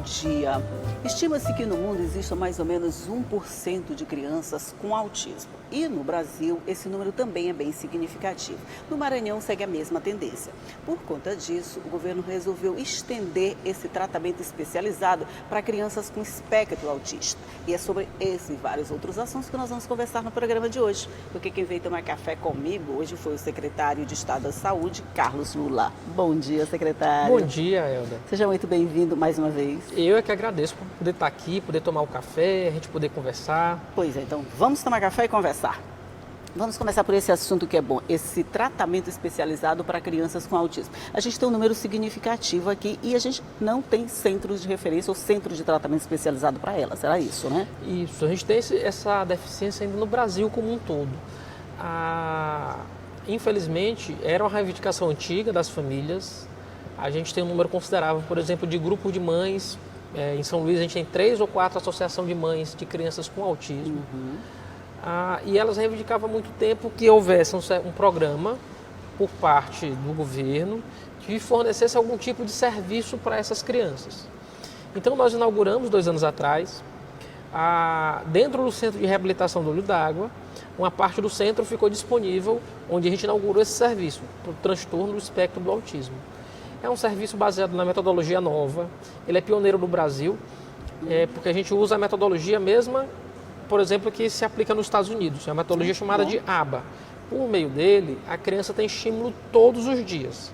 dia. Estima-se que no mundo existam mais ou menos 1% de crianças com autismo. E no Brasil, esse número também é bem significativo. No Maranhão segue a mesma tendência. Por conta disso, o governo resolveu estender esse tratamento especializado para crianças com espectro autista. E é sobre esse e vários outros assuntos que nós vamos conversar no programa de hoje. Porque quem veio tomar café comigo hoje foi o secretário de Estado da Saúde, Carlos Lula. Bom dia, secretário. Bom dia, Elda. Seja muito bem-vindo mais uma vez. Eu é que agradeço por poder estar aqui, poder tomar um café, a gente poder conversar. Pois é, então vamos tomar café e conversar. Vamos começar por esse assunto que é bom, esse tratamento especializado para crianças com autismo. A gente tem um número significativo aqui e a gente não tem centros de referência ou centro de tratamento especializado para elas, será isso, né? Isso, a gente tem essa deficiência ainda no Brasil como um todo. Infelizmente, era uma reivindicação antiga das famílias. A gente tem um número considerável, por exemplo, de grupo de mães. Em São Luís a gente tem 3 ou 4 associações de mães de crianças com autismo. E elas reivindicavam há muito tempo que houvesse um programa por parte do governo que fornecesse algum tipo de serviço para essas crianças. Então nós inauguramos 2 anos atrás, dentro do Centro de Reabilitação do Olho d'Água, uma parte do centro ficou disponível, onde a gente inaugurou esse serviço para o transtorno do espectro do autismo. É um serviço baseado na metodologia nova, ele é pioneiro no Brasil, porque a gente usa a metodologia mesma, por exemplo, que se aplica nos Estados Unidos, é uma metodologia chamada de ABA. Por meio dele, a criança tem estímulo todos os dias.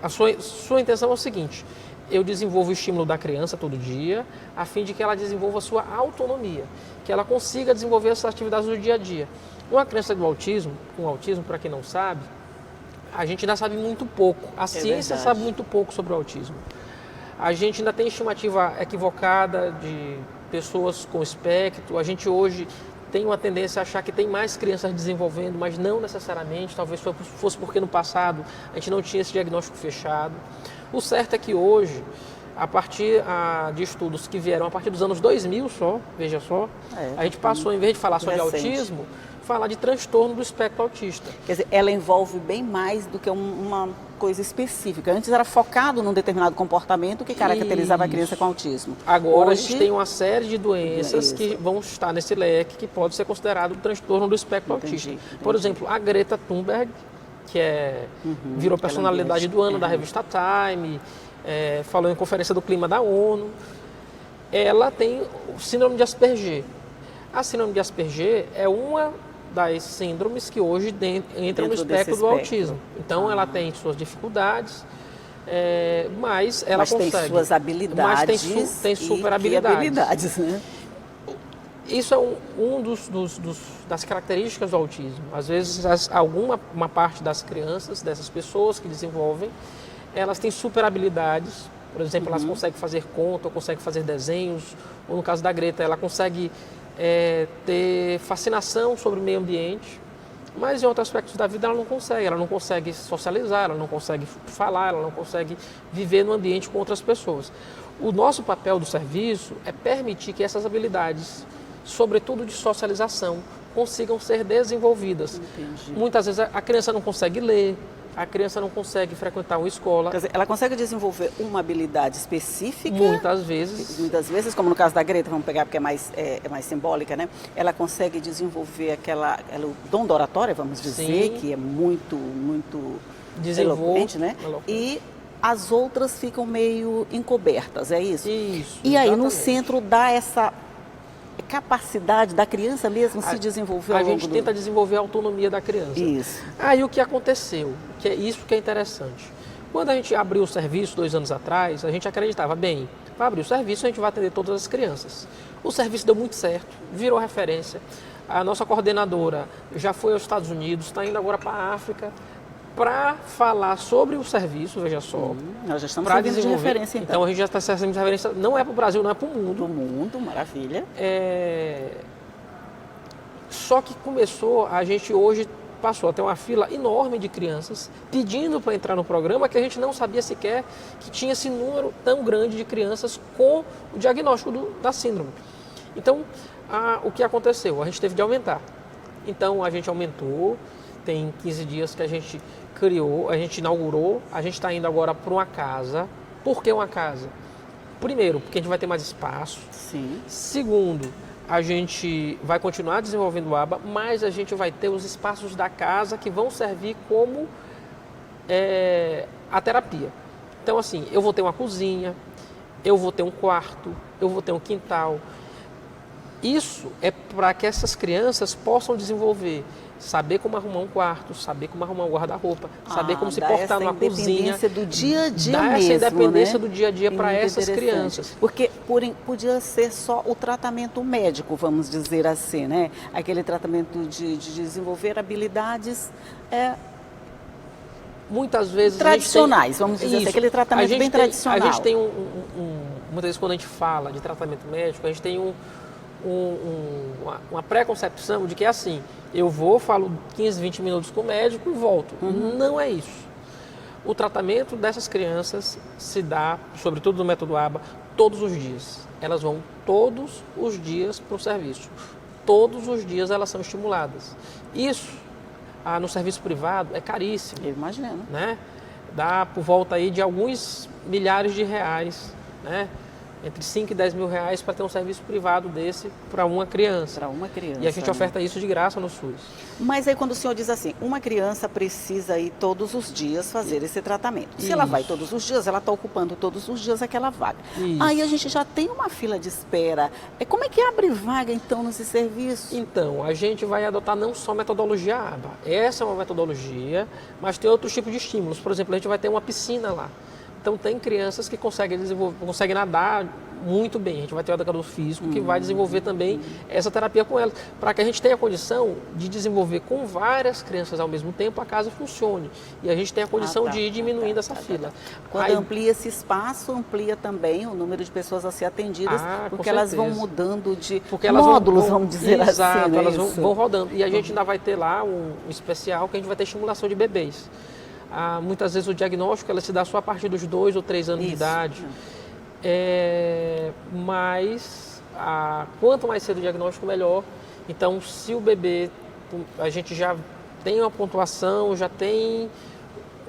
A sua intenção é o seguinte: eu desenvolvo o estímulo da criança todo dia, a fim de que ela desenvolva a sua autonomia, que ela consiga desenvolver essas atividades do dia a dia. Uma criança com autismo, para quem não sabe, a gente ainda sabe muito pouco. A ciência sabe muito pouco sobre o autismo. A gente ainda tem estimativa equivocada de pessoas com espectro. A gente hoje tem uma tendência a achar que tem mais crianças desenvolvendo, mas não necessariamente. Talvez fosse porque no passado a gente não tinha esse diagnóstico fechado. O certo é que hoje, a partir de estudos que vieram a partir dos anos 2000 só, veja só, a gente passou, em vez de falar só de autismo, falar de transtorno do espectro autista. Quer dizer, ela envolve bem mais do que uma coisa específica. Antes era focado num determinado comportamento que caracterizava a criança com autismo. Agora hoje, a gente tem uma série de doenças que vão estar nesse leque que pode ser considerado transtorno do espectro autista. Por exemplo, a Greta Thunberg, que virou personalidade do ano da revista Time, falou em conferência do clima da ONU. Ela tem síndrome de Asperger. A síndrome de Asperger é uma das síndromes que hoje entram no espectro do autismo. Então, ela tem suas dificuldades, mas ela consegue. Tem suas habilidades. Mas tem super habilidades. Né? Isso é das características do autismo. Às vezes, uma parte das crianças, dessas pessoas que desenvolvem, elas têm super habilidades. Por exemplo, elas conseguem fazer conta, ou conseguem fazer desenhos, ou no caso da Greta, ela consegue ter fascinação sobre o meio ambiente, mas em outros aspectos da vida ela não consegue socializar, ela não consegue falar, ela não consegue viver no ambiente com outras pessoas. O nosso papel do serviço é permitir que essas habilidades, sobretudo de socialização, consigam ser desenvolvidas. Entendi. Muitas vezes a criança não consegue ler, a criança não consegue frequentar uma escola. Quer dizer, ela consegue desenvolver uma habilidade específica? Muitas vezes, como no caso da Greta, vamos pegar porque é mais simbólica, né? Ela consegue desenvolver o dom da oratória, vamos dizer, que é muito eloquente, né? E as outras ficam meio encobertas, é isso? Isso, e aí exatamente. No centro dá essa capacidade da criança mesmo se desenvolver ao longo A gente tenta desenvolver a autonomia da criança. Isso. Aí o que aconteceu, que é isso que é interessante. Quando a gente abriu o serviço 2 anos atrás, a gente acreditava, para abrir o serviço a gente vai atender todas as crianças. O serviço deu muito certo, virou referência. A nossa coordenadora já foi aos Estados Unidos, está indo agora para a África, para falar sobre o serviço, veja só. Nós já estamos servindo de referência, então. Então a gente já está servindo de referência, não é para o Brasil, não é para o mundo. Para o mundo, maravilha. Só que a gente hoje passou a ter uma fila enorme de crianças pedindo para entrar no programa, que a gente não sabia sequer que tinha esse número tão grande de crianças com o diagnóstico da síndrome. Então, o que aconteceu? A gente teve de aumentar. Então, a gente aumentou, tem 15 dias que a gente inaugurou, a gente está indo agora para uma casa. Por que uma casa? Primeiro, porque a gente vai ter mais espaço. Sim. Segundo, a gente vai continuar desenvolvendo o ABA, mas a gente vai ter os espaços da casa que vão servir como a terapia. Então, assim, eu vou ter uma cozinha, eu vou ter um quarto, eu vou ter um quintal. Isso é para que essas crianças possam desenvolver, saber como arrumar um quarto, saber como arrumar um guarda-roupa, saber como se portar numa cozinha. Essa independência do dia a dia dá mesmo, essa independência né? do dia a dia para essas crianças. Porque podia ser só o tratamento médico, vamos dizer assim, né? Aquele tratamento de desenvolver habilidades muitas vezes tradicionais, vamos dizer assim, aquele tratamento bem tradicional. A gente tem muitas vezes quando a gente fala de tratamento médico, a gente tem uma preconcepção de que é assim, eu vou, falo 15, 20 minutos com o médico e volto. Não é isso. O tratamento dessas crianças se dá, sobretudo no método ABA, todos os dias. Elas vão todos os dias para o serviço. Todos os dias elas são estimuladas. Isso, no serviço privado, é caríssimo. Eu imagino. Né? Dá por volta aí de alguns milhares de reais, né? Entre 5 e 10 mil reais para ter um serviço privado desse para uma criança. Para uma criança. E a gente oferta isso de graça no SUS. Mas aí quando o senhor diz assim, uma criança precisa ir todos os dias fazer esse tratamento. Se ela vai todos os dias, ela está ocupando todos os dias aquela vaga. Isso. Aí a gente já tem uma fila de espera. Como é que abre vaga então nesse serviço? Então, a gente vai adotar não só a metodologia ABA. Essa é uma metodologia, mas tem outros tipos de estímulos. Por exemplo, a gente vai ter uma piscina lá. Então, tem crianças que conseguem nadar muito bem. A gente vai ter o educador físico que vai desenvolver também essa terapia com elas, para que a gente tenha a condição de desenvolver com várias crianças ao mesmo tempo, a casa funcione. E a gente tenha a condição de ir diminuindo essa fila. Quando amplia esse espaço, amplia também o número de pessoas a ser atendidas, porque elas vão mudando de módulos, vamos dizer assim. Exato, elas vão rodando. E a gente ainda vai ter lá um especial que a gente vai ter estimulação de bebês. Muitas vezes o diagnóstico ela se dá só a partir dos 2 ou 3 anos de idade. Mas quanto mais cedo o diagnóstico, melhor. Então, se o bebê, a gente já tem uma pontuação, já tem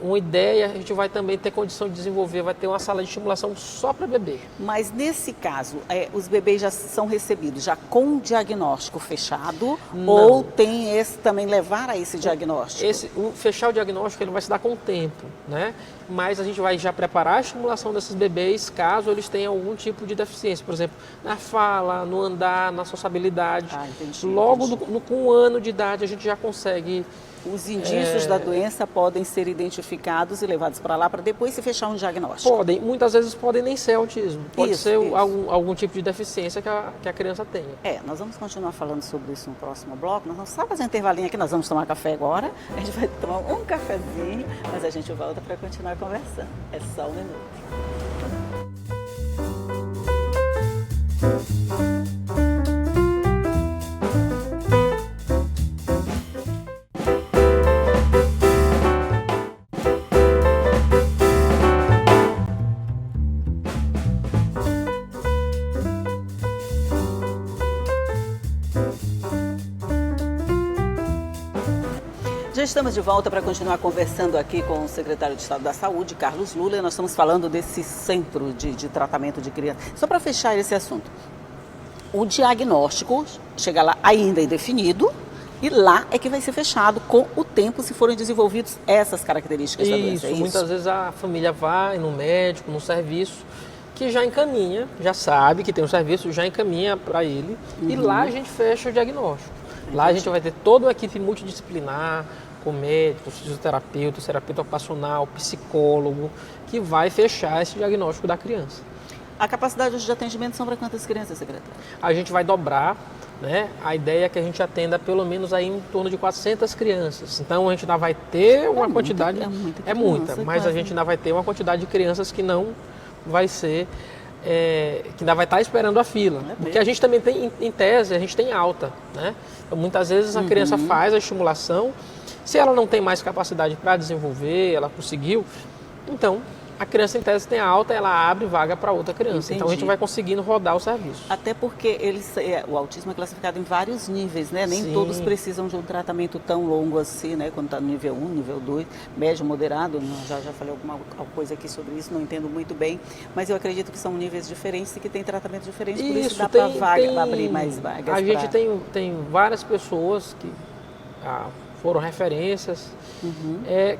uma ideia, a gente vai também ter condição de desenvolver, vai ter uma sala de estimulação só para bebê. Mas nesse caso, os bebês já são recebidos já com diagnóstico fechado? Não. Ou tem esse também levar a esse diagnóstico? Fechar o diagnóstico ele vai se dar com o tempo, né? Mas a gente vai já preparar a estimulação desses bebês caso eles tenham algum tipo de deficiência, por exemplo, na fala, no andar, na sociabilidade. Entendi, Logo com 1 ano de idade a gente já consegue. Os indícios da doença podem ser identificados e levados para lá para depois se fechar um diagnóstico? Podem, muitas vezes podem nem ser autismo, pode ser algum tipo de deficiência que a criança tenha. Nós vamos continuar falando sobre isso no próximo bloco, nós vamos só fazer um intervalinho aqui, nós vamos tomar café agora, a gente vai tomar um cafezinho, mas a gente volta para continuar conversando, é só um minuto. Já estamos de volta para continuar conversando aqui com o secretário de Estado da Saúde, Carlos Lula, e nós estamos falando desse centro de tratamento de crianças. Só para fechar esse assunto, o diagnóstico chega lá ainda indefinido e lá é que vai ser fechado com o tempo se forem desenvolvidos essas características da doença. Isso, muitas vezes a família vai no médico, no serviço, que já encaminha, já sabe que tem um serviço, já encaminha para ele e lá a gente fecha o diagnóstico. Lá a gente vai ter toda uma equipe multidisciplinar, com médicos, fisioterapeuta, terapeuta ocupacional, psicólogo, que vai fechar esse diagnóstico da criança. A capacidade de atendimento são para quantas crianças, secretário? A gente vai dobrar, né? A ideia é que a gente atenda pelo menos aí em torno de 400 crianças. Então a gente ainda vai ter uma quantidade, muita, mas a gente ainda vai ter uma quantidade de crianças que não vai ser, que ainda vai estar esperando a fila. Porque a gente também tem, em tese, a gente tem alta, né? Então, muitas vezes a criança faz a estimulação, se ela não tem mais capacidade para desenvolver, ela conseguiu, então a criança em tese tem alta, ela abre vaga para outra criança. Entendi. Então a gente vai conseguindo rodar o serviço. Até porque o autismo é classificado em vários níveis, né? Nem Sim. todos precisam de um tratamento tão longo assim, né? Quando está no nível 1, nível 2, médio, moderado. Já falei alguma coisa aqui sobre isso, não entendo muito bem. Mas eu acredito que são níveis diferentes e que tem tratamentos diferentes, por isso dá para abrir mais vagas. A gente tem várias pessoas que foram referências,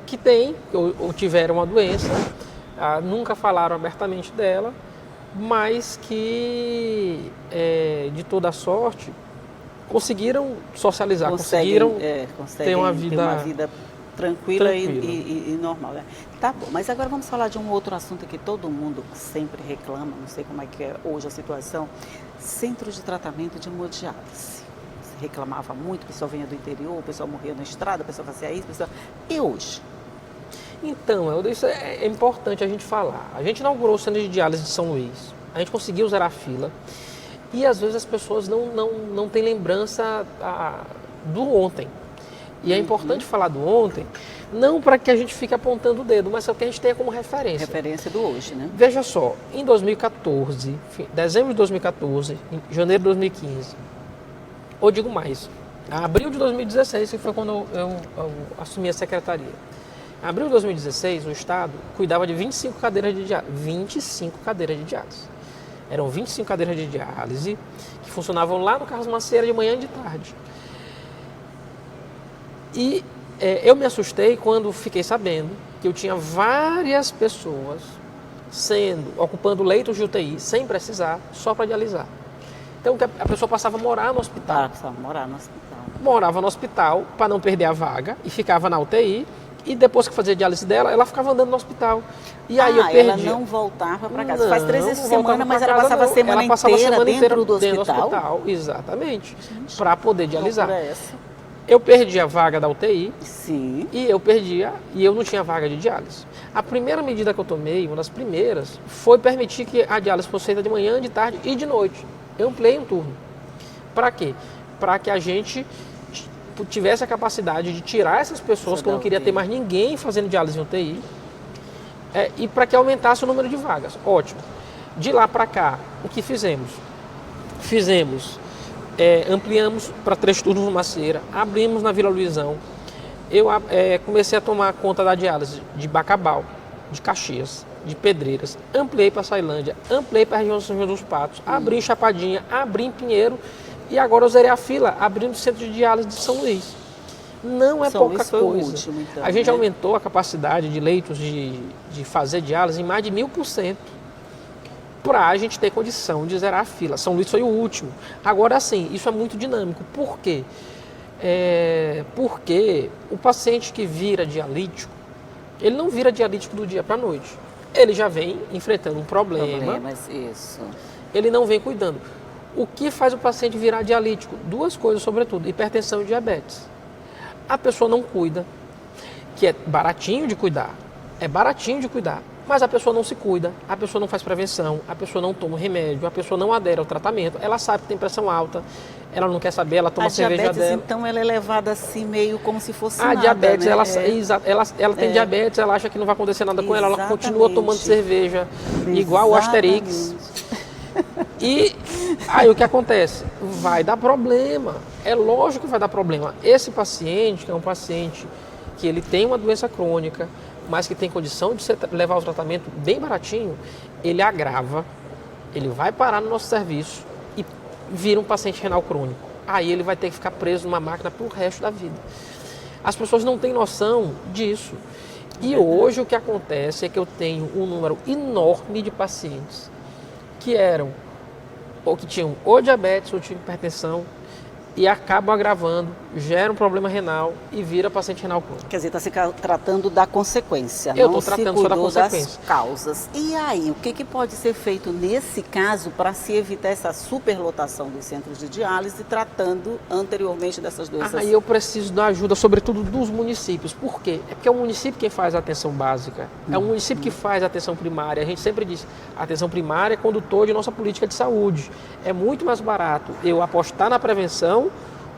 que têm ou tiveram a doença, nunca falaram abertamente dela, mas que, de toda sorte, conseguiram socializar, conseguiram ter uma vida tranquila. E normal. Né? Tá bom, mas agora vamos falar de um outro assunto que todo mundo sempre reclama, não sei como é que é hoje a situação, centro de tratamento de hemodiálise. Se reclamava muito, o pessoal vinha do interior, o pessoal morria na estrada, o pessoal fazia isso, E hoje? Então, isso é importante a gente falar. A gente inaugurou o centro de diálise de São Luís, a gente conseguiu zerar a fila e às vezes as pessoas não têm lembrança do ontem. E é importante falar do ontem, não para que a gente fique apontando o dedo, mas só que a gente tenha como referência. Referência do hoje, né? Veja só, em 2014, dezembro de 2014, em janeiro de 2015, ou digo mais, abril de 2016, que foi quando eu assumi a secretaria. Em abril de 2016, o Estado cuidava de 25 cadeiras de diálise. 25 cadeiras de diálise. Eram 25 cadeiras de diálise que funcionavam lá no Carlos Macieira de manhã e de tarde. E eu me assustei quando fiquei sabendo que eu tinha várias pessoas ocupando leitos de UTI sem precisar, só para dialisar. Então a pessoa passava a morar no hospital. Morava no hospital para não perder a vaga e ficava na UTI. E depois que fazia a diálise dela, ela ficava andando no hospital. E aí eu perdi. Ela não voltava para casa. Faz 3 vezes por semana, mas ela passava a semana inteira dentro do hospital? Exatamente. Para poder dialisar. Eu perdi a vaga da UTI. Sim. E eu não tinha vaga de diálise. A primeira medida que eu tomei, uma das primeiras, foi permitir que a diálise fosse feita de manhã, de tarde e de noite. Eu ampliei um turno. Para quê? Para que a gente tivesse a capacidade de tirar essas pessoas, que eu não queria ter mais ninguém fazendo diálise em UTI, e para que aumentasse o número de vagas. Ótimo. De lá para cá, o que fizemos? Ampliamos para 3 turnos no Macieira, abrimos na Vila Luizão. Eu comecei a tomar conta da diálise de Bacabal, de Caxias, de Pedreiras, ampliei para Sailândia, ampliei para a região de São João dos Patos, abri em Chapadinha, abri em Pinheiro. E agora eu zerei a fila, abrindo o centro de diálise de São Luís. Não é pouca coisa. O último, então, a gente aumentou a capacidade de leitos de fazer diálise em mais de 1000%, para a gente ter condição de zerar a fila. São Luís foi o último. Agora sim, isso é muito dinâmico. Por quê? Porque o paciente que vira dialítico, ele não vira dialítico do dia para a noite. Ele já vem enfrentando um problema. Isso. Ele não vem cuidando. O que faz o paciente virar dialítico? 2 coisas, sobretudo, hipertensão e diabetes. A pessoa não cuida, que é baratinho de cuidar, mas a pessoa não se cuida, a pessoa não faz prevenção, a pessoa não toma remédio, a pessoa não adere ao tratamento, ela sabe que tem pressão alta, ela não quer saber, ela toma a cerveja diabetes, dela. Então ela é levada assim meio como se fosse a nada, diabetes, né? ela tem diabetes, ela acha que não vai acontecer nada com ela continua tomando cerveja, igual o Asterix. E aí o que acontece? Vai dar problema. É lógico que vai dar problema. Esse paciente, que é um paciente que ele tem uma doença crônica, mas que tem condição de levar o tratamento bem baratinho, ele agrava, ele vai parar no nosso serviço e vira um paciente renal crônico. Aí ele vai ter que ficar preso numa máquina pro resto da vida. As pessoas não têm noção disso. E hoje o que acontece é que eu tenho um número enorme de pacientes que tinham ou diabetes ou tinham hipertensão e acabam agravando, geram um problema renal e vira paciente renal crônico. Quer dizer, está se tratando da consequência, Eu não estou se tratando só da cuidou consequência. das causas. E aí, o que pode ser feito nesse caso para se evitar essa superlotação dos centros de diálise, tratando anteriormente dessas doenças? Aí eu preciso da ajuda, sobretudo, dos municípios. Por quê? É porque é o município quem faz a atenção básica, é o município que faz a atenção primária. A gente sempre diz, a atenção primária é condutor de nossa política de saúde. É muito mais barato eu apostar na prevenção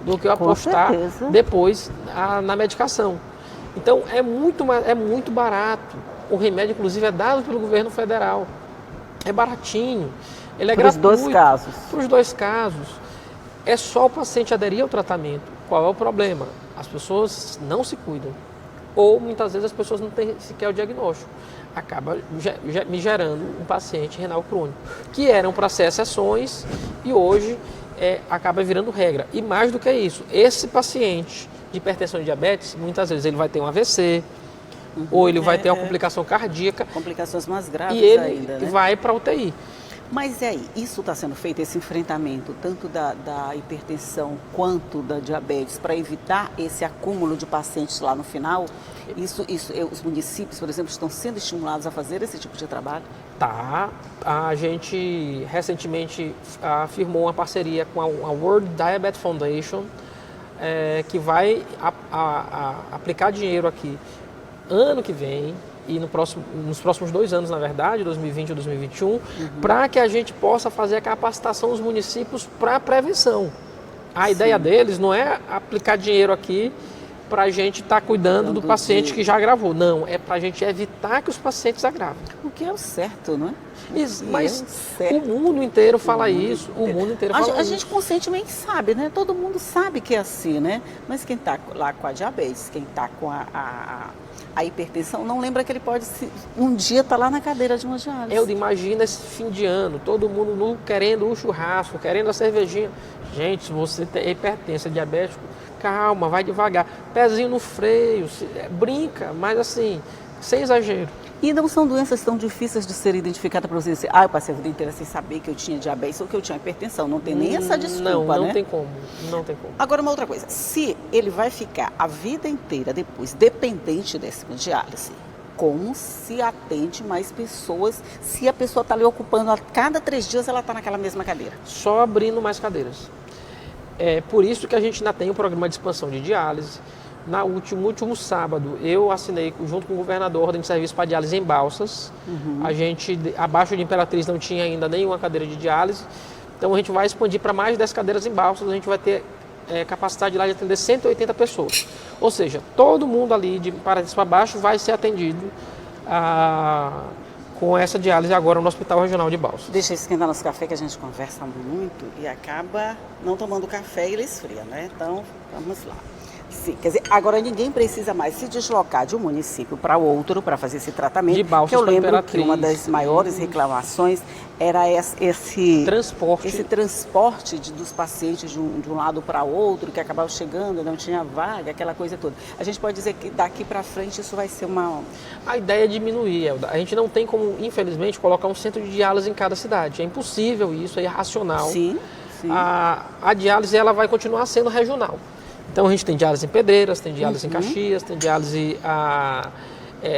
do que eu apostar depois na medicação. Então é muito barato O remédio, inclusive, é dado pelo governo federal. É baratinho, ele é Para os gratuito. dois casos. Para os dois casos. É só o paciente aderir ao tratamento. Qual é o problema? As pessoas não se cuidam. Ou, muitas vezes, as pessoas não têm sequer o diagnóstico. Acaba me gerando um paciente renal crônico, que eram para ser exceções e hoje acaba virando regra. E mais do que isso, esse paciente de hipertensão e diabetes, muitas vezes ele vai ter um AVC, ou ele vai ter uma complicação cardíaca. Complicações mais graves e ele ainda, né? vai para a UTI. Mas e aí, isso está sendo feito, esse enfrentamento, tanto da hipertensão quanto da diabetes, para evitar esse acúmulo de pacientes lá no final? Os municípios, por exemplo, estão sendo estimulados a fazer esse tipo de trabalho? Tá. A gente recentemente firmou uma parceria com a World Diabetes Foundation, que vai aplicar dinheiro aqui ano que vem e nos próximos 2 anos, na verdade, 2020 e 2021, para que a gente possa fazer a capacitação dos municípios para a prevenção. A ideia deles não é aplicar dinheiro aqui para a gente estar cuidando do paciente que já agravou. Não, é para a gente evitar que os pacientes agravem. O que é o certo, não é? Mas o mundo inteiro fala isso, o mundo inteiro fala isso. A gente conscientemente sabe, né? Todo mundo sabe que é assim, né? Mas quem está lá com a diabetes, quem está com a hipertensão, não lembra que ele pode um dia estar lá na cadeira de uma diálise. Imagina esse fim de ano, todo mundo querendo o churrasco, querendo a cervejinha. Gente, se você tem hipertensão, diabético, calma, vai devagar. Pezinho no freio, brinca, mas assim, sem exagero. E não são doenças tão difíceis de ser identificadas para você dizer, eu passei a vida inteira sem saber que eu tinha diabetes ou que eu tinha hipertensão. Não tem nem essa desculpa, não né? Tem como, não tem como. Agora, uma outra coisa, se ele vai ficar a vida inteira depois dependente dessa diálise, como se atende mais pessoas se a pessoa está ali ocupando a cada 3 dias ela está naquela mesma cadeira? Só abrindo mais cadeiras. É por isso que a gente ainda tem o programa de expansão de diálise. No último sábado, eu assinei, junto com o governador, a ordem de serviço para diálise em Balsas. A gente, abaixo de Imperatriz, não tinha ainda nenhuma cadeira de diálise. Então, a gente vai expandir para mais 10 cadeiras em Balsas. A gente vai ter capacidade lá de atender 180 pessoas. Ou seja, todo mundo ali, de Imperatriz para baixo, vai ser atendido com essa diálise agora no Hospital Regional de Balsas. Deixa esquentar nosso café, que a gente conversa muito e acaba não tomando café e ele esfria, né? Então, vamos lá. Sim, quer dizer, agora ninguém precisa mais se deslocar de um município para outro para fazer esse tratamento. De Balsas, que eu lembro Imperatriz, que uma das maiores reclamações era esse transporte dos pacientes de um lado para outro, que acabava chegando, não tinha vaga, aquela coisa toda. A gente pode dizer que daqui para frente isso vai ser A ideia é diminuir, Elda. A gente não tem como, infelizmente, colocar um centro de diálise em cada cidade. É impossível isso, é irracional. Sim. A diálise ela vai continuar sendo regional. Então a gente tem diálise em Pedreiras, tem diálise em Caxias, tem diálise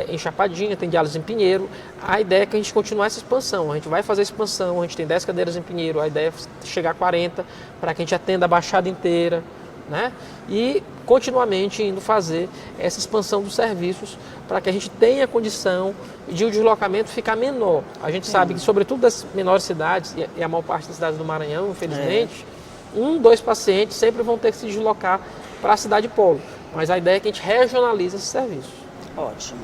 em Chapadinha, tem diálise em Pinheiro. A ideia é que a gente continue essa expansão. A gente vai fazer expansão, a gente tem 10 cadeiras em Pinheiro, a ideia é chegar a 40 para que a gente atenda a Baixada inteira, né? E continuamente indo fazer essa expansão dos serviços para que a gente tenha condição de o deslocamento ficar menor. A gente sabe que, sobretudo das menores cidades, e a maior parte das cidades do Maranhão, infelizmente, 2 pacientes sempre vão ter que se deslocar para a cidade polo. Mas a ideia é que a gente regionalize esse serviço. Ótimo.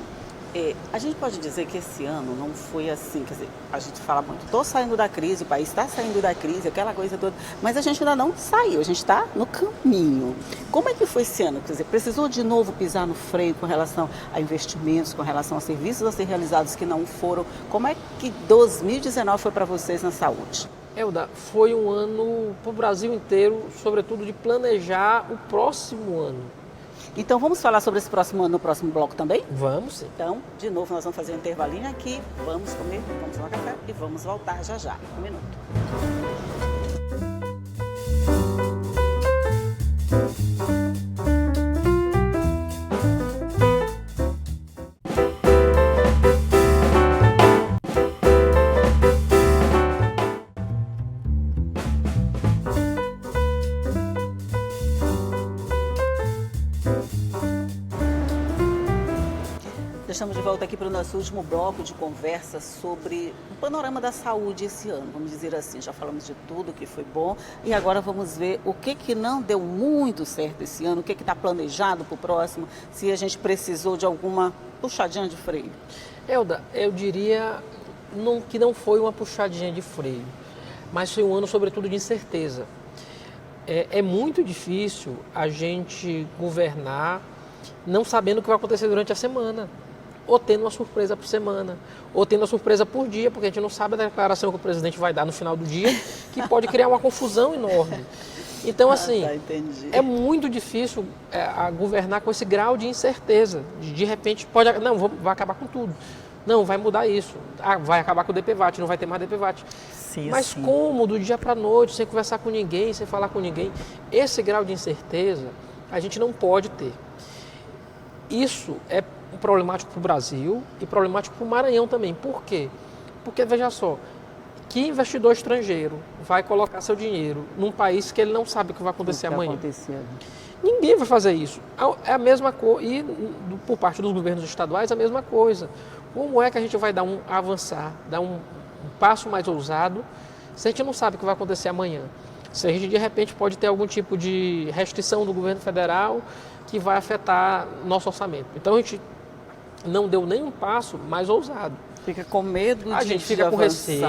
A gente pode dizer que esse ano não foi assim, quer dizer, a gente fala muito, estou saindo da crise, o país está saindo da crise, aquela coisa toda, mas a gente ainda não saiu, a gente está no caminho. Como é que foi esse ano? Quer dizer, precisou de novo pisar no freio com relação a investimentos, com relação a serviços a ser realizados que não foram? Como é que 2019 foi para vocês na saúde? Elda, foi um ano para o Brasil inteiro, sobretudo de planejar o próximo ano. Então vamos falar sobre esse próximo ano no próximo bloco também? Vamos sim. Então, de novo, nós vamos fazer um intervalinho aqui, vamos comer, vamos tomar café e vamos voltar já já. 1 minuto. Estamos de volta aqui para o nosso último bloco de conversa sobre o panorama da saúde esse ano, vamos dizer assim. Já falamos de tudo que foi bom e agora vamos ver o que não deu muito certo esse ano, o que está planejado para o próximo, se a gente precisou de alguma puxadinha de freio. Elda, eu diria que não foi uma puxadinha de freio, mas foi um ano, sobretudo, de incerteza. É muito difícil a gente governar não sabendo o que vai acontecer durante a semana, ou tendo uma surpresa por semana, ou tendo uma surpresa por dia, porque a gente não sabe a declaração que o presidente vai dar no final do dia, que pode criar uma confusão enorme. Então, assim, é muito difícil governar com esse grau de incerteza. De repente, vai acabar com tudo. Não, vai mudar isso. Vai acabar com o DPVAT, não vai ter mais DPVAT. Sim, mas sim. Como, do dia para a noite, sem conversar com ninguém, sem falar com ninguém? Esse grau de incerteza a gente não pode ter. Isso é problemático para o Brasil e problemático para o Maranhão também. Por quê? Porque, veja só, que investidor estrangeiro vai colocar seu dinheiro num país que ele não sabe o que vai acontecer amanhã? Ninguém vai fazer isso. É a mesma coisa, e por parte dos governos estaduais, a mesma coisa. Como é que a gente vai avançar, dar um passo mais ousado, se a gente não sabe o que vai acontecer amanhã? Se a gente, de repente, pode ter algum tipo de restrição do governo federal que vai afetar nosso orçamento. Então, a gente não deu nenhum passo mais ousado. Fica com medo a gente fica com receio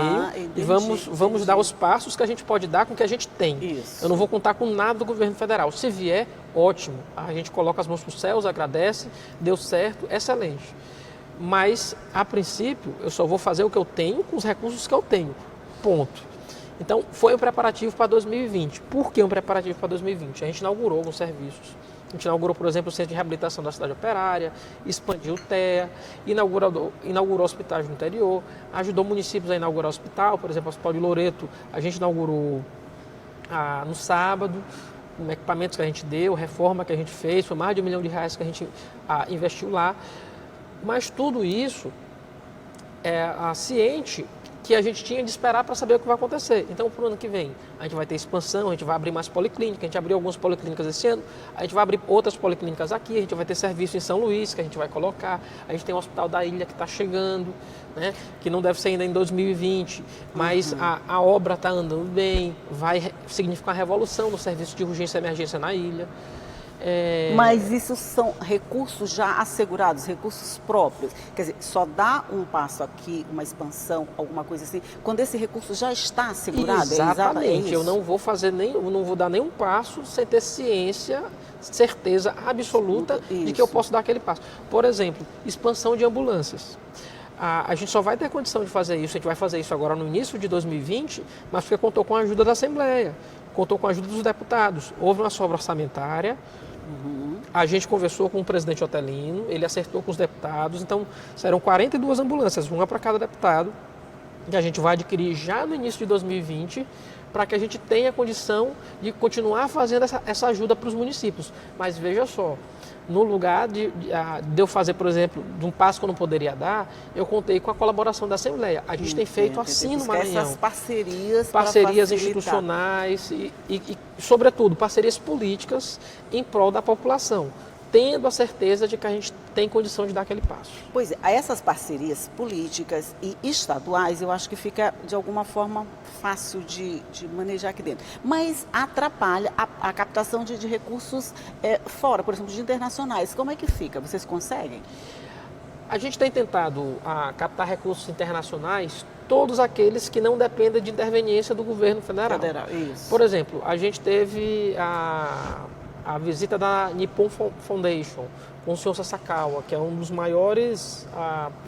e vamos dar os passos que a gente pode dar com o que a gente tem. Isso. Eu não vou contar com nada do governo federal. Se vier, ótimo. A gente coloca as mãos para os céus, agradece, deu certo, excelente. Mas, a princípio, eu só vou fazer o que eu tenho com os recursos que eu tenho. Ponto. Então, foi um preparativo para 2020. Por que um preparativo para 2020? A gente inaugurou alguns serviços. A gente inaugurou, por exemplo, o Centro de Reabilitação da Cidade Operária, expandiu o TEA, inaugurou hospitais no interior, ajudou municípios a inaugurar hospital, por exemplo, o Hospital de Loreto, a gente inaugurou no sábado, com equipamentos que a gente deu, reforma que a gente fez, foi mais de R$1 milhão que a gente investiu lá. Mas tudo isso é ciente que a gente tinha de esperar para saber o que vai acontecer. Então, para o ano que vem, a gente vai ter expansão, a gente vai abrir mais policlínicas, a gente abriu algumas policlínicas esse ano, a gente vai abrir outras policlínicas aqui, a gente vai ter serviço em São Luís, que a gente vai colocar, a gente tem o Hospital da Ilha que está chegando, né, que não deve ser ainda em 2020, mas a obra está andando bem, vai significar uma revolução no serviço de urgência e emergência na ilha. Mas isso são recursos já assegurados, recursos próprios. Quer dizer, só dá um passo aqui, uma expansão, alguma coisa assim, quando esse recurso já está assegurado. Exatamente. Eu não vou dar nenhum passo sem ter certeza absoluta de que eu posso dar aquele passo. Por exemplo, expansão de ambulâncias. A gente só vai ter condição de fazer isso, a gente vai fazer isso agora no início de 2020, mas porque contou com a ajuda da Assembleia, contou com a ajuda dos deputados. Houve uma sobra orçamentária. A gente conversou com o presidente Otelino, ele acertou com os deputados, então serão 42 ambulâncias, uma para cada deputado, que a gente vai adquirir já no início de 2020, para que a gente tenha condição de continuar fazendo essa ajuda para os municípios. Mas veja só, no lugar de eu fazer, por exemplo, de um passo que eu não poderia dar, eu contei com a colaboração da Assembleia. A gente tem feito assim no Maranhão. Essas parcerias institucionais e, sobretudo, parcerias políticas em prol da população, tendo a certeza de que a gente tem condição de dar aquele passo. Pois é, essas parcerias políticas e estaduais, eu acho que fica, de alguma forma, fácil de manejar aqui dentro. Mas atrapalha a captação de recursos fora, por exemplo, de internacionais. Como é que fica? Vocês conseguem? A gente tem tentado captar recursos internacionais, todos aqueles que não dependem de interveniência do governo federal. Isso. Por exemplo, a gente teve a visita da Nippon Foundation com o senhor Sasakawa, que é um dos maiores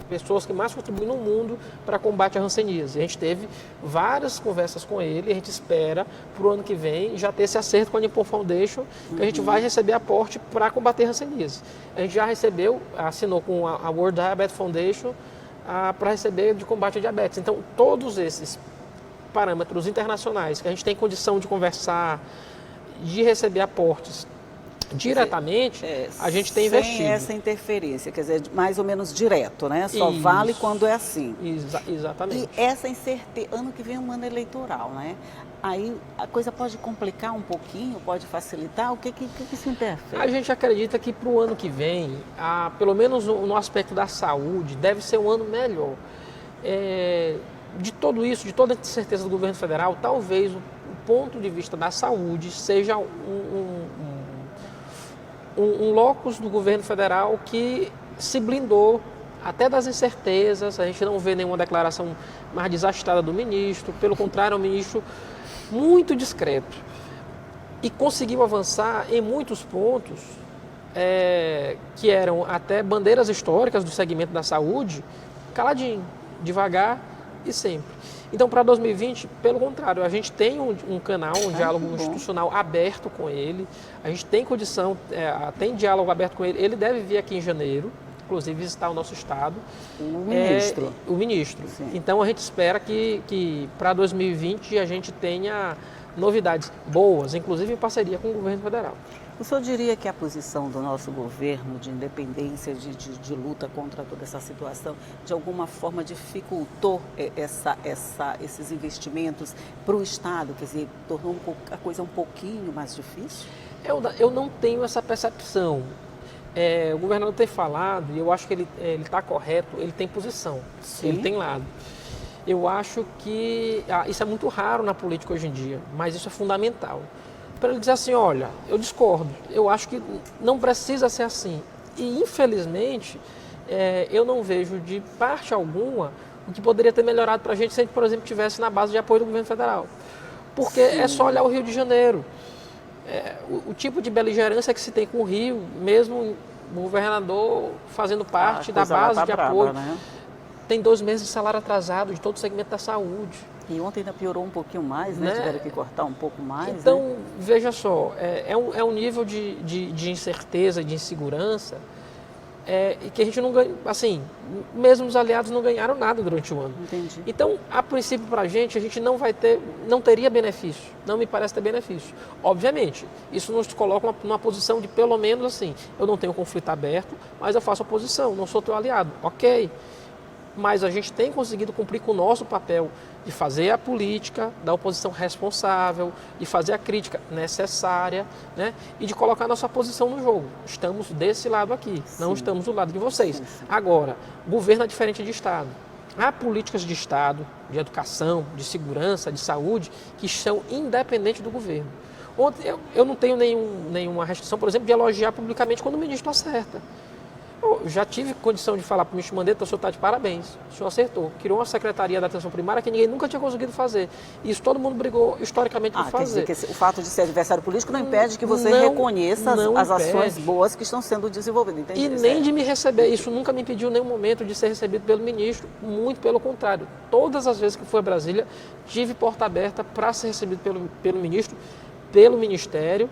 pessoas que mais contribuem no mundo para combate à hanseníase. A gente teve várias conversas com ele, a gente espera para o ano que vem já ter esse acerto com a Nippon Foundation, que a gente vai receber aporte para combater a hanseníase. A gente já assinou com a World Diabetes Foundation para receber de combate à diabetes. Então, todos esses parâmetros internacionais que a gente tem condição de conversar, de receber aportes diretamente, a gente tem investido. Sem essa interferência, quer dizer, mais ou menos direto, né? Só vale quando é assim. Exatamente. E essa incerteza, ano que vem é um ano eleitoral, né? Aí a coisa pode complicar um pouquinho, pode facilitar? O que isso interfere? A gente acredita que para o ano que vem, pelo menos no aspecto da saúde, deve ser um ano melhor. De tudo isso, de toda a incerteza do governo federal, talvez o ponto de vista da saúde seja um locus do governo federal que se blindou até das incertezas, a gente não vê nenhuma declaração mais desastrada do ministro, pelo contrário, é um ministro muito discreto. E conseguiu avançar em muitos pontos que eram até bandeiras históricas do segmento da saúde, caladinho, devagar e sempre. Então, para 2020, pelo contrário, a gente tem um canal, um diálogo institucional aberto com ele, a gente tem condição, tem diálogo aberto com ele, ele deve vir aqui em janeiro, inclusive visitar o nosso estado. O ministro. O ministro. Sim. Então, a gente espera que para 2020 a gente tenha novidades boas, inclusive em parceria com o governo federal. O senhor diria que a posição do nosso governo de independência, de luta contra toda essa situação, de alguma forma dificultou esses investimentos para o Estado? Quer dizer, tornou a coisa um pouquinho mais difícil? Eu não tenho essa percepção. O governador tem falado, e eu acho que ele está correto, ele tem posição, Sim. Ele tem lado. Eu acho que isso é muito raro na política hoje em dia, mas isso é fundamental. Para ele dizer assim, olha, eu discordo, eu acho que não precisa ser assim. E, infelizmente, eu não vejo de parte alguma o que poderia ter melhorado para a gente se a gente, por exemplo, tivesse na base de apoio do governo federal. Porque Sim. é só olhar o Rio de Janeiro. O tipo de beligerância que se tem com o Rio, mesmo o governador fazendo parte da base de apoio, né? Tem 2 meses de salário atrasado de todo o segmento da saúde. E ontem ainda piorou um pouquinho mais, né? Tiveram que cortar um pouco mais. Então, né? Veja só, é um nível de incerteza, de insegurança, e que a gente não ganha, assim, mesmo os aliados não ganharam nada durante o ano. Entendi. Então, a princípio, para a gente não teria benefício, não me parece ter benefício. Obviamente, isso nos coloca numa posição de, pelo menos assim, eu não tenho conflito aberto, mas eu faço oposição, não sou teu aliado, ok. Mas a gente tem conseguido cumprir com o nosso papel de fazer a política da oposição responsável, de fazer a crítica necessária, né? E de colocar a nossa posição no jogo. Estamos desse lado aqui, não estamos do lado de vocês. Sim. Agora, governo é diferente de Estado. Há políticas de Estado, de educação, de segurança, de saúde, que são independentes do governo. Ontem, eu não tenho nenhuma restrição, por exemplo, de elogiar publicamente quando o ministro acerta. Eu já tive condição de falar para o ministro Mandetta, o senhor está de parabéns, o senhor acertou. Criou uma secretaria da atenção primária que ninguém nunca tinha conseguido fazer. Isso todo mundo brigou historicamente por fazer. Quer dizer que o fato de ser adversário político não impede que você reconheça as ações boas que estão sendo desenvolvidas. Entendi. E nem de me receber. Isso nunca me impediu em nenhum momento de ser recebido pelo ministro. Muito pelo contrário. Todas as vezes que fui a Brasília, tive porta aberta para ser recebido pelo ministro, pelo Ministério.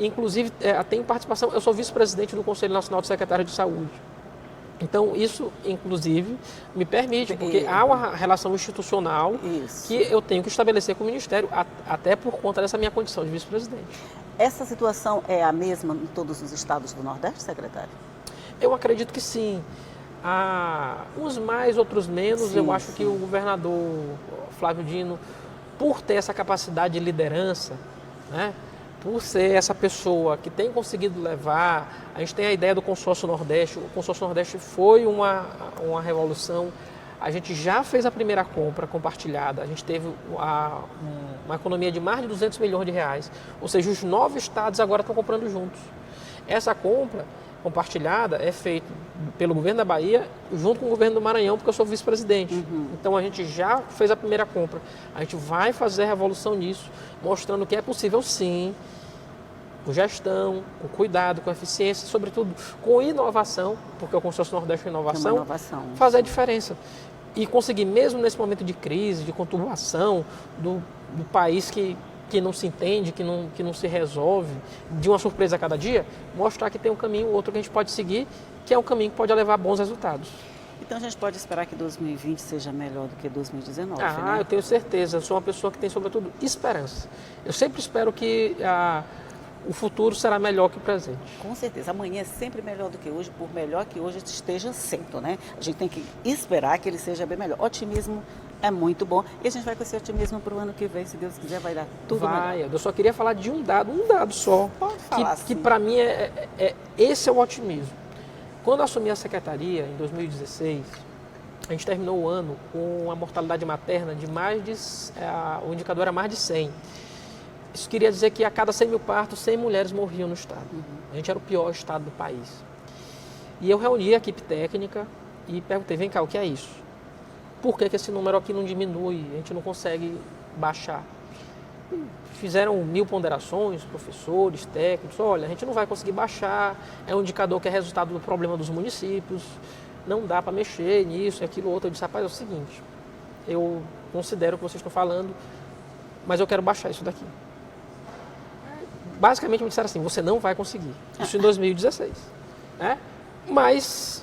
Inclusive, tenho participação, eu sou vice-presidente do Conselho Nacional de Secretários de Saúde. Então, isso, inclusive, me permite, porque há uma relação institucional que eu tenho que estabelecer com o Ministério, até por conta dessa minha condição de vice-presidente. Essa situação é a mesma em todos os estados do Nordeste, secretário? Eu acredito que sim. Uns mais, outros menos. Eu acho que o governador Flávio Dino, por ter essa capacidade de liderança, né? Por ser essa pessoa que tem conseguido levar, a gente tem a ideia do Consórcio Nordeste. O Consórcio Nordeste foi uma revolução. A gente já fez a primeira compra compartilhada, a gente teve uma economia de mais de 200 milhões de reais, ou seja, os 9 estados agora estão comprando juntos. Essa compra compartilhada é feita pelo governo da Bahia junto com o governo do Maranhão, porque eu sou vice-presidente. Então a gente já fez a primeira compra, a gente vai fazer a revolução nisso, mostrando que é possível sim, com gestão, com cuidado, com eficiência, sobretudo com inovação, porque o Consórcio Nordeste é inovação, fazer a diferença. E conseguir, mesmo nesse momento de crise, de conturbação do país que não se entende, que não se resolve, de uma surpresa a cada dia, mostrar que tem um caminho ou outro que a gente pode seguir, que é um caminho que pode levar a bons resultados. Então a gente pode esperar que 2020 seja melhor do que 2019, né? Eu tenho certeza. Eu sou uma pessoa que tem, sobretudo, esperança. Eu sempre espero que o futuro será melhor que o presente. Com certeza. Amanhã é sempre melhor do que hoje, por melhor que hoje esteja sendo, né? A gente tem que esperar que ele seja bem melhor. Otimismo é muito bom. E a gente vai com esse otimismo para o ano que vem, se Deus quiser, vai dar tudo melhor. Eu só queria falar de um dado só. Pode falar, que para mim esse é o otimismo. Quando eu assumi a secretaria, em 2016, a gente terminou o ano com uma mortalidade materna de o indicador era mais de 100. Isso queria dizer que a cada 100 mil partos, 100 mulheres morriam no estado. A gente era o pior estado do país. E eu reuni a equipe técnica e perguntei, vem cá, o que é isso? Por que esse número aqui não diminui? A gente não consegue baixar. Fizeram 1000 ponderações, professores, técnicos, olha, a gente não vai conseguir baixar, é um indicador que é resultado do problema dos municípios, não dá para mexer nisso, aquilo, outro. Eu disse, rapaz, é o seguinte, eu considero o que vocês estão falando, mas eu quero baixar isso daqui. Basicamente me disseram assim, você não vai conseguir. Isso em 2016. Né? Mas,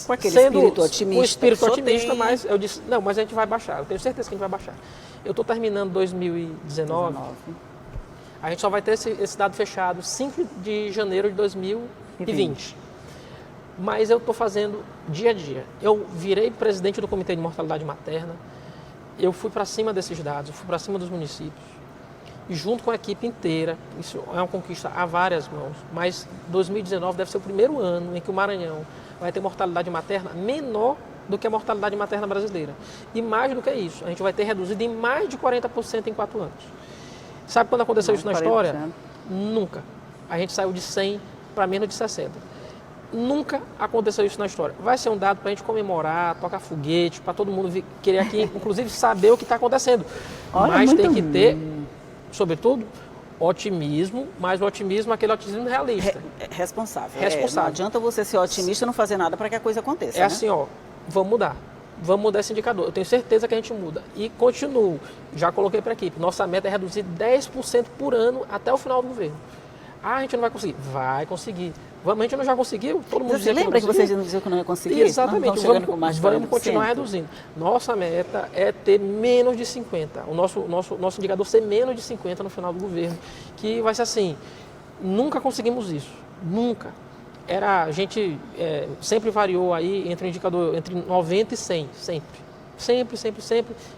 com aquele espírito otimista. Com o espírito otimista, mas eu disse, não, mas a gente vai baixar, eu tenho certeza que a gente vai baixar. Eu estou terminando 2019, a gente só vai ter esse dado fechado 5 de janeiro de 2020. Mas eu estou fazendo dia a dia. Eu virei presidente do Comitê de Mortalidade Materna, eu fui para cima desses dados, eu fui para cima dos municípios, e junto com a equipe inteira, isso é uma conquista a várias mãos, mas 2019 deve ser o primeiro ano em que o Maranhão vai ter mortalidade materna menor do que a mortalidade materna brasileira. E mais do que isso, a gente vai ter reduzido em mais de 40% em 4 anos. Sabe quando aconteceu isso na história? Nunca. A gente saiu de 100 para menos de 60. Nunca aconteceu isso na história. Vai ser um dado para a gente comemorar, tocar foguete, para todo mundo querer aqui, inclusive, saber o que está acontecendo. Olha, mas tem que ter, sobretudo, otimismo, mas o otimismo é aquele otimismo realista. Responsável. Responsável. Não adianta você ser otimista e não fazer nada para que a coisa aconteça. É assim, ó, vamos mudar. Vamos mudar esse indicador. Eu tenho certeza que a gente muda. E continuo, já coloquei para a equipe, nossa meta é reduzir 10% por ano até o final do governo. Ah, a gente não vai conseguir. Vai conseguir. Vamos, a gente não já conseguiu? Todo mundo Você lembra que vocês diziam que não ia conseguir? Exatamente. Vamos continuar reduzindo. Nossa meta é ter menos de 50. O nosso indicador ser menos de 50 no final do governo. Que vai ser assim, nunca conseguimos isso. Nunca. A gente sempre variou aí entre o indicador entre 90 e 100, sempre. Sempre,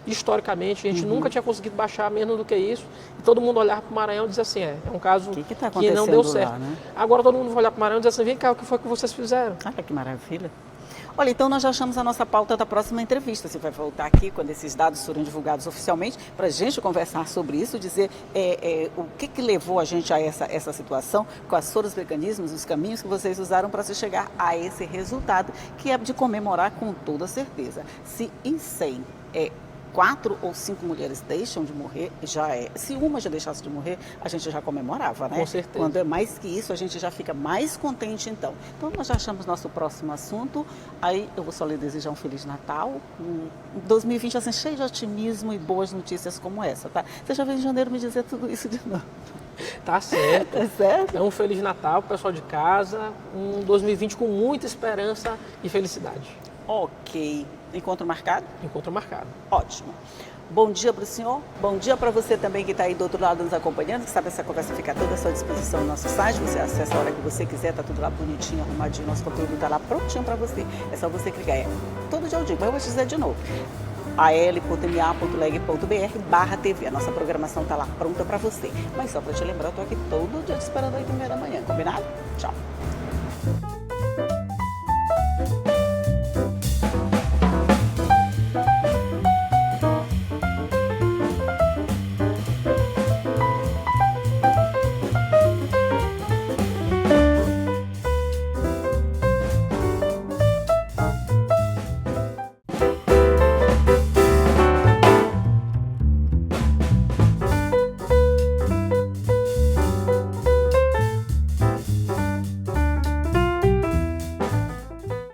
historicamente, a gente nunca tinha conseguido baixar menos do que isso. E todo mundo olhar para o Maranhão e dizer assim, é um caso que não deu certo. Lá, né? Agora todo mundo vai olhar para o Maranhão e dizer assim, vem cá, o que foi que vocês fizeram? Olha que maravilha. Olha, então nós já achamos a nossa pauta da próxima entrevista. Você vai voltar aqui quando esses dados forem divulgados oficialmente para a gente conversar sobre isso, dizer o que levou a gente a essa situação, quais foram os mecanismos, os caminhos que vocês usaram para se chegar a esse resultado, que é de comemorar com toda certeza. Se em 100 4 ou 5 mulheres deixam de morrer, se uma já deixasse de morrer, a gente já comemorava, né? Com certeza. Quando é mais que isso, a gente já fica mais contente, então. Então, nós já achamos nosso próximo assunto. Aí, eu vou só lhe desejar um Feliz Natal. 2020, assim, cheio de otimismo e boas notícias como essa, tá? Você já veio em janeiro me dizer tudo isso de novo. Tá certo. É certo? É um Feliz Natal pro pessoal de casa, um 2020 com muita esperança e felicidade. Ok. Encontro marcado? Encontro marcado. Ótimo. Bom dia para o senhor, bom dia para você também que está aí do outro lado nos acompanhando, que sabe essa conversa fica toda à sua disposição no nosso site, você acessa a hora que você quiser, está tudo lá bonitinho, arrumadinho, nosso conteúdo está lá prontinho para você. É só você clicar, todo dia eu digo, mas eu vou te dizer de novo, al.ma.leg.br/TV, a nossa programação está lá pronta para você. Mas só para te lembrar, eu estou aqui todo dia te esperando às 8h30 da manhã, combinado? Tchau.